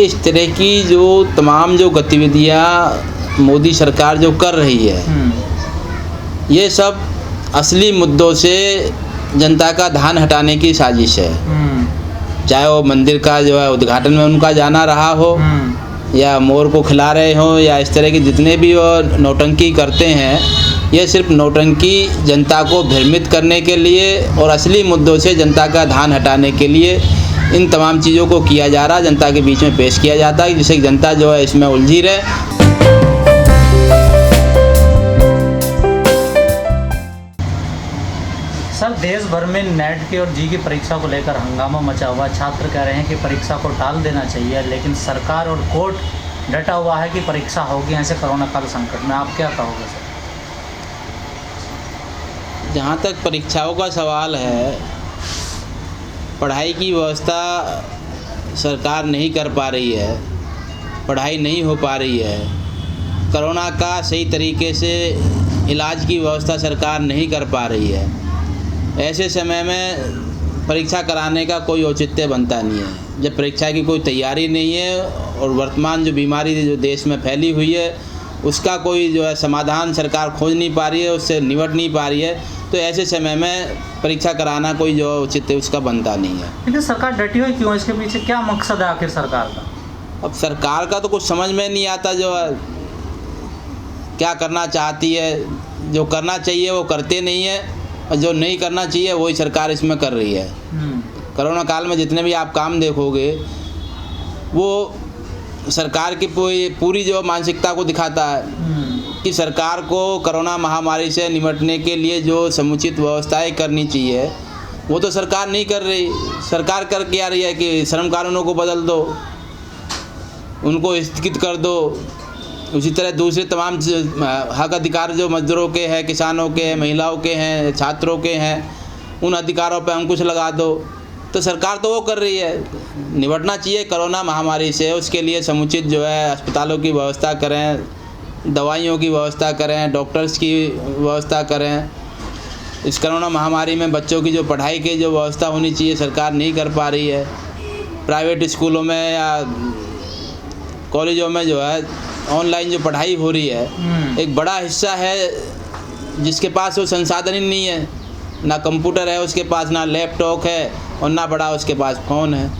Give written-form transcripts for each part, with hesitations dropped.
इस तरह की जो तमाम जो गतिविधियां मोदी सरकार जो कर रही है, ये सब असली मुद्दों से जनता का ध्यान हटाने की साजिश है। चाहे वो मंदिर का जो है उद्घाटन में उनका जाना रहा हो, या मोर को खिला रहे हो, या इस तरह के जितने भी वो नौटंकी करते हैं, ये सिर्फ नौटंकी जनता को भ्रमित करने के लिए और असली मुद्दों से जनता का ध्यान हटाने के लिए इन तमाम चीज़ों को किया जा रहा है, जनता के बीच में पेश किया जाता है, जिससे जनता जो है इसमें उलझी रहे। सर, देश भर में नेट की और जी की परीक्षा को लेकर हंगामा मचा हुआ। छात्र कह रहे हैं कि परीक्षा को टाल देना चाहिए, लेकिन सरकार और कोर्ट डटा हुआ है कि परीक्षा होगी ऐसे कोरोना काल संकट में। आप क्या कहोगे सर? जहाँ तक परीक्षाओं का सवाल है, पढ़ाई की व्यवस्था सरकार नहीं कर पा रही है, पढ़ाई नहीं हो पा रही है, कोरोना का सही तरीके से इलाज की व्यवस्था सरकार नहीं कर पा रही है। ऐसे समय में परीक्षा कराने का कोई औचित्य बनता नहीं है। जब परीक्षा की कोई तैयारी नहीं है और वर्तमान जो बीमारी जो देश में फैली हुई है, उसका कोई जो है समाधान सरकार खोज नहीं पा रही है, उससे निपट नहीं पा रही है, तो ऐसे समय में परीक्षा कराना कोई जो औचित्य उसका बनता नहीं है। लेकिन सरकार डटी हुई क्यों? इसके पीछे क्या मकसद है आखिर सरकार का? अब सरकार का तो कुछ समझ में नहीं आता, जो है क्या करना चाहती है। जो करना चाहिए वो करते नहीं है, और जो नहीं करना चाहिए वही सरकार इसमें कर रही है। कोरोना काल में जितने भी आप काम देखोगे, वो सरकार की पूरी जो मानसिकता को दिखाता है कि सरकार को कोरोना महामारी से निपटने के लिए जो समुचित व्यवस्थाएं करनी चाहिए, वो तो सरकार नहीं कर रही। सरकार कर क्या रही है कि श्रम कानूनों को बदल दो, उनको स्थगित कर दो। उसी तरह दूसरे तमाम हक अधिकार जो मजदूरों के हैं, किसानों के हैं, महिलाओं के हैं, छात्रों के हैं, उन अधिकारों पर अंकुश लगा दो। तो सरकार तो वो कर रही है। निपटना चाहिए कोरोना महामारी से, उसके लिए समुचित जो है अस्पतालों की व्यवस्था करें, दवाइयों की व्यवस्था करें, डॉक्टर्स की व्यवस्था करें। इस कोरोना महामारी में बच्चों की जो पढ़ाई की जो व्यवस्था होनी चाहिए, सरकार नहीं कर पा रही है। प्राइवेट स्कूलों में या कॉलेजों में जो है ऑनलाइन जो पढ़ाई हो रही है, एक बड़ा हिस्सा है जिसके पास वो संसाधन ही नहीं है। ना कंप्यूटर है उसके पास, ना लैपटॉप है, और ना बड़ा उसके पास फ़ोन है,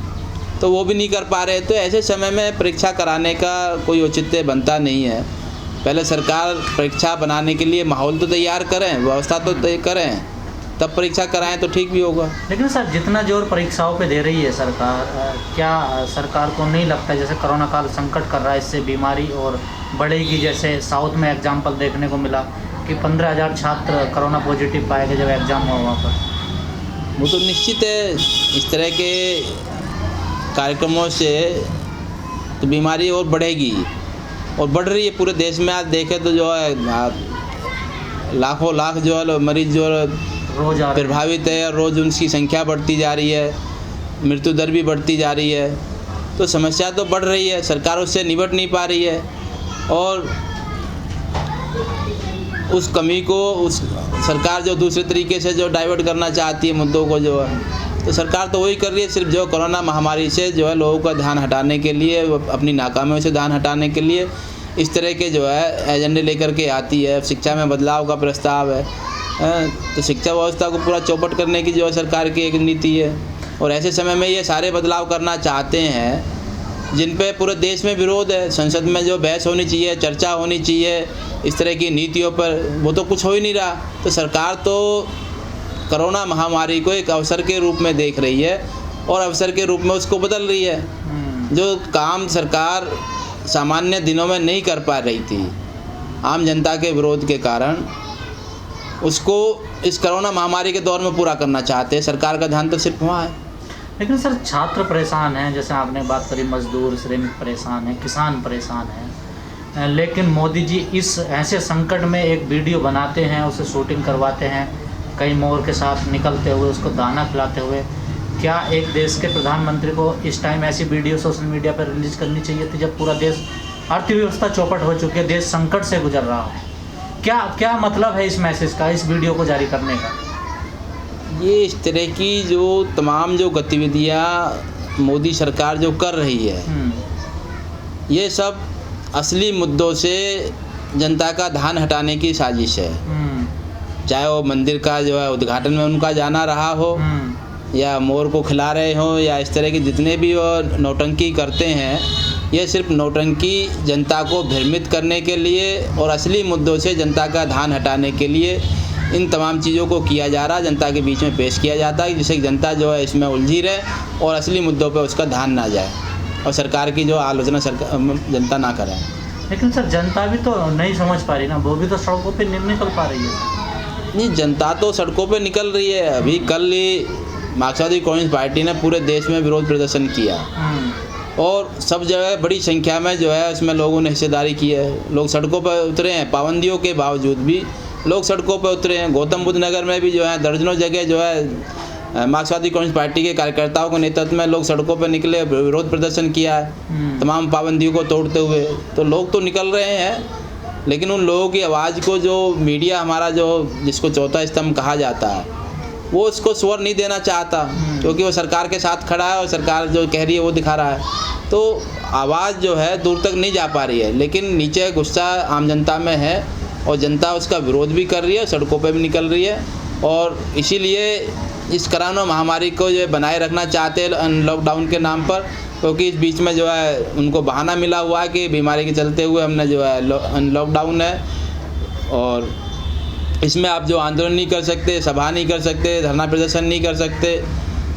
तो वो भी नहीं कर पा रहे। तो ऐसे समय में परीक्षा कराने का कोई औचित्य बनता नहीं है। पहले सरकार परीक्षा बनाने के लिए माहौल तो तैयार करें, व्यवस्था तो तय करें, तब परीक्षा कराएं तो ठीक भी होगा। लेकिन सर, जितना जोर परीक्षाओं पे दे रही है सरकार, क्या सरकार को नहीं लगता जैसे कोरोना काल संकट कर रहा है, इससे बीमारी और बढ़ेगी? जैसे साउथ में एग्जाम्पल देखने को मिला कि 15,000 छात्र कोरोना पॉजिटिव पाए गए जब एग्ज़ाम हुआ वहाँ पर। वो तो निश्चित है, इस तरह के कार्यक्रमों से तो बीमारी और बढ़ेगी, और बढ़ रही है पूरे देश में। आज देखें तो जो है लाखों लाख जो है मरीज जो रोज़ प्रभावित है, और रोज़ उनकी संख्या बढ़ती जा रही है, मृत्यु दर भी बढ़ती जा रही है। तो समस्या तो बढ़ रही है, सरकार उससे निपट नहीं पा रही है, और उस कमी को उस सरकार जो दूसरे तरीके से जो डाइवर्ट करना चाहती है मुद्दों को, जो है तो सरकार तो वही कर रही है। सिर्फ जो कोरोना महामारी से जो है लोगों का ध्यान हटाने के लिए, अपनी नाकामियों से ध्यान हटाने के लिए इस तरह के जो है एजेंडे लेकर के आती है। शिक्षा में बदलाव का प्रस्ताव है, तो शिक्षा व्यवस्था को पूरा चौपट करने की जो है सरकार की एक नीति है। और ऐसे समय में ये सारे बदलाव करना चाहते हैं जिन पे पूरे देश में विरोध है। संसद में जो बहस होनी चाहिए, चर्चा होनी चाहिए इस तरह की नीतियों पर, वो तो कुछ हो ही नहीं रहा। तो सरकार तो कोरोना महामारी को एक अवसर के रूप में देख रही है, और अवसर के रूप में उसको बदल रही है। जो काम सरकार सामान्य दिनों में नहीं कर पा रही थी आम जनता के विरोध के कारण, उसको इस कोरोना महामारी के दौर में पूरा करना चाहते हैं। सरकार का ध्यान तो सिर्फ वहाँ है। लेकिन सर, छात्र परेशान हैं, जैसे आपने बात करी, मजदूर श्रमिक परेशान हैं, किसान परेशान हैं, लेकिन मोदी जी इस ऐसे संकट में एक वीडियो बनाते हैं, उसे शूटिंग करवाते हैं कई मोर के साथ निकलते हुए, उसको दाना खिलाते हुए। क्या एक देश के प्रधानमंत्री को इस टाइम ऐसी वीडियो सोशल मीडिया पर रिलीज करनी चाहिए थी जब पूरा देश, अर्थव्यवस्था चौपट हो चुकी है, देश संकट से गुजर रहा हो? क्या मतलब है इस मैसेज का, इस वीडियो को जारी करने का? ये इस तरह की जो तमाम जो गतिविधियां मोदी सरकार जो कर रही है, ये सब असली मुद्दों से जनता का ध्यान हटाने की साजिश है। चाहे वो मंदिर का जो है उद्घाटन में उनका जाना रहा हो, या मोर को खिला रहे हो, या इस तरह के जितने भी वो नौटंकी करते हैं, ये सिर्फ नौटंकी जनता को भ्रमित करने के लिए और असली मुद्दों से जनता का ध्यान हटाने के लिए इन तमाम चीज़ों को किया जा रहा है, जनता के बीच में पेश किया जाता है, जिससे जनता जो है इसमें उलझी रहे और असली मुद्दों पर उसका ध्यान ना जाए और सरकार की जो आलोचना जनता ना करे। लेकिन सर जनता भी तो नहीं समझ पा रही ना, वो भी तो सड़कों पे नहीं निकल पा रही है। नहीं, जनता तो सड़कों पे निकल रही है। अभी कल ही मार्क्सवादी कम्युनिस्ट पार्टी ने पूरे देश में विरोध प्रदर्शन किया और सब जगह बड़ी संख्या में जो है उसमें लोगों ने हिस्सेदारी की है। लोग सड़कों पर उतरे हैं, पाबंदियों के बावजूद भी लोग सड़कों पर उतरे हैं। गौतम बुद्ध नगर में भी जो है दर्जनों जगह जो है मार्क्सवादी कम्युनिस्ट पार्टी के कार्यकर्ताओं के नेतृत्व में लोग सड़कों पर निकले, विरोध प्रदर्शन किया है तमाम पाबंदियों को तोड़ते हुए। तो लोग तो निकल रहे हैं, लेकिन उन लोगों की आवाज़ को जो मीडिया हमारा जो जिसको चौथा स्तंभ कहा जाता है, वो उसको स्वर नहीं देना चाहता, क्योंकि वो सरकार के साथ खड़ा है और सरकार जो कह रही है वो दिखा रहा है। तो आवाज़ जो है दूर तक नहीं जा पा रही है, लेकिन नीचे गुस्सा आम जनता में है और जनता उसका विरोध भी कर रही है, सड़कों पे भी निकल रही है। और इसीलिए इस कोरोना महामारी को जो बनाए रखना चाहते हैं लॉकडाउन के नाम पर, क्योंकि इस बीच में जो है उनको बहाना मिला हुआ है कि बीमारी के चलते हुए हमने जो है लॉकडाउन है और इसमें आप जो आंदोलन नहीं कर सकते, सभा नहीं कर सकते, धरना प्रदर्शन नहीं कर सकते,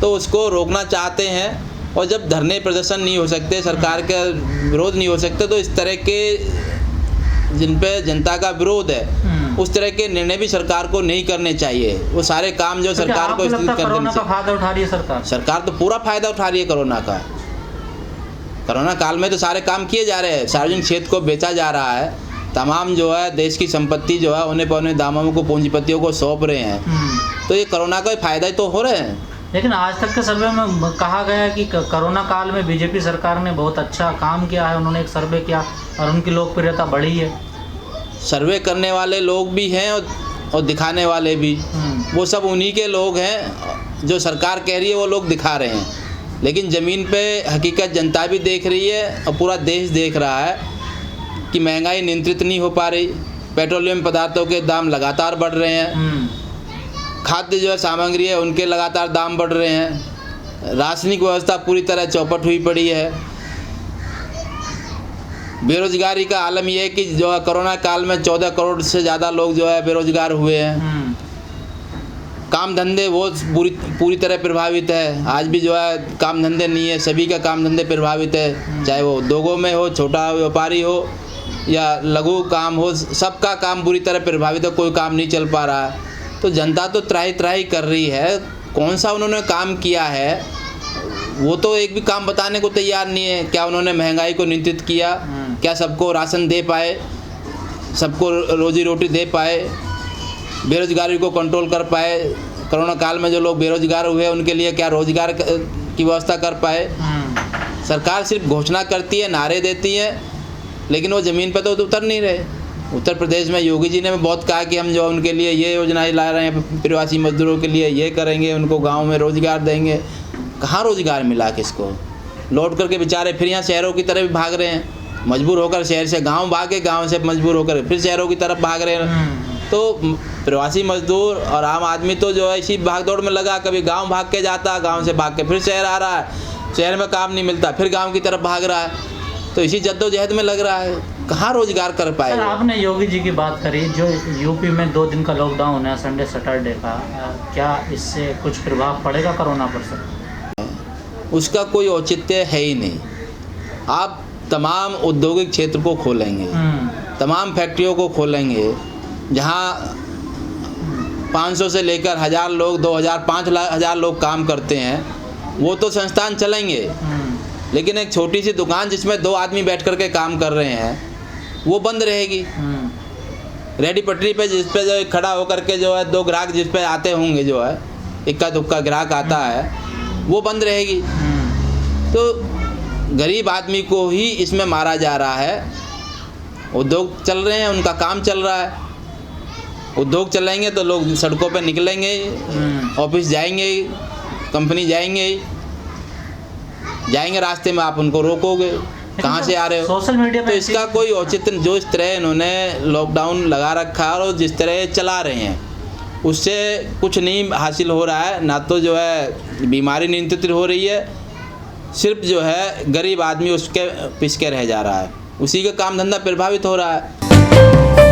तो उसको रोकना चाहते हैं। और जब धरने प्रदर्शन नहीं हो सकते, सरकार का विरोध नहीं हो सकते, तो इस तरह के जिन पे जनता का विरोध है उस तरह के निर्णय भी सरकार को नहीं करने चाहिए। वो सारे काम जो सरकार को कोरोना का फायदा उठा रही है सरकार तो पूरा फायदा उठा रही है कोरोना का। कोरोना काल में तो सारे काम किए जा रहे हैं, सार्वजनिक क्षेत्र को बेचा जा रहा है, तमाम जो है देश की संपत्ति जो है औने पौने दामों को पूंजीपतियों को सौंप रहे हैं। तो ये कोरोना का फायदा ही तो हो रहे हैं। लेकिन आज तक के सर्वे में कहा गया कि कोरोना काल में बीजेपी सरकार ने बहुत अच्छा काम किया है, उन्होंने एक सर्वे किया और उनकी लोकप्रियता बढ़ी है। सर्वे करने वाले लोग भी हैं और दिखाने वाले भी, वो सब उन्हीं के लोग हैं। जो सरकार कह रही है वो लोग दिखा रहे हैं, लेकिन ज़मीन पे हकीकत जनता भी देख रही है और पूरा देश देख रहा है कि महंगाई नियंत्रित नहीं हो पा रही, पेट्रोलियम पदार्थों के दाम लगातार बढ़ रहे हैं, खाद्य जो सामग्री है उनके लगातार दाम बढ़ रहे हैं, राशनिक व्यवस्था पूरी तरह चौपट हुई पड़ी है। बेरोजगारी का आलम यह है कि जो है कोरोना काल में 14 करोड़ से ज़्यादा लोग जो है बेरोजगार हुए हैं। काम धंधे वो पूरी तरह प्रभावित है। आज भी जो है काम धंधे नहीं है, सभी का काम धंधे प्रभावित है, चाहे वो उद्योगों में हो, छोटा व्यापारी हो या लघु काम हो, सबका काम बुरी तरह प्रभावित है, कोई काम नहीं चल पा रहा है। तो जनता तो त्राही त्राही कर रही है। कौन सा उन्होंने काम किया है वो तो एक भी काम बताने को तैयार नहीं है। क्या उन्होंने महंगाई को नियंत्रित किया, क्या सबको राशन दे पाए, सबको रोजी रोटी दे पाए, बेरोजगारी को कंट्रोल कर पाए, कोरोना काल में जो लोग बेरोजगार हुए उनके लिए क्या रोजगार की व्यवस्था कर पाए। सरकार सिर्फ घोषणा करती है, नारे देती है, लेकिन वो ज़मीन पर तो उतर नहीं रहे। उत्तर प्रदेश में योगी जी ने बहुत कहा कि हम जो उनके लिए ये योजनाएं ला रहे हैं, प्रवासी मजदूरों के लिए ये करेंगे, उनको गाँव में रोजगार देंगे। कहाँ रोजगार मिला किसको? लौट करके बेचारे फिर यहाँ शहरों की तरफ भाग रहे हैं, मजबूर होकर शहर से गांव भागे, गांव से मजबूर होकर फिर शहरों की तरफ भाग रहे हैं। तो प्रवासी मजदूर और आम आदमी तो जो है इसी भागदौड़ में लगा, कभी गांव भाग के जाता, गांव से भाग के फिर शहर आ रहा है, शहर में काम नहीं मिलता फिर गांव की तरफ भाग रहा है, तो इसी जद्दोजहद में लग रहा है। कहाँ रोजगार कर पाए? आपने योगी जी की बात करी, जो यूपी में 2 दिन का लॉकडाउन है, संडे सैटरडे का, क्या इससे कुछ प्रभाव पड़ेगा कोरोना पर सर? उसका कोई औचित्य है ही नहीं। आप तमाम औद्योगिक क्षेत्र को खोलेंगे, तमाम फैक्ट्रियों को खोलेंगे, जहाँ 500 से लेकर 1000 लोग, 2000, 5000 लोग काम करते हैं, वो तो संस्थान चलेंगे। लेकिन एक छोटी सी दुकान जिसमें 2 आदमी बैठ कर के काम कर रहे हैं, वो बंद रहेगी। रेडी पटरी पे जिस पे जो खड़ा होकर के जो है 2 ग्राहक जिस पे आते होंगे, जो है इक्का दुक्का ग्राहक आता है, वो बंद रहेगी। तो गरीब आदमी को ही इसमें मारा जा रहा है। उद्योग चल रहे हैं, उनका काम चल रहा है, उद्योग चलेंगे तो लोग सड़कों पे निकलेंगे, ऑफिस जाएंगे, कंपनी जाएंगे, रास्ते में आप उनको रोकोगे, कहाँ से आ रहे हो? सोशल मीडिया तो पे इसका कोई औचित्य, जो इस तरह इन्होंने लॉकडाउन लगा रखा है और जिस तरह चला रहे हैं उससे कुछ नहीं हासिल हो रहा है। ना तो जो है बीमारी नियंत्रित हो रही है, सिर्फ जो है गरीब आदमी उसके पिछके रह जा रहा है, उसी का काम धंधा प्रभावित हो रहा है।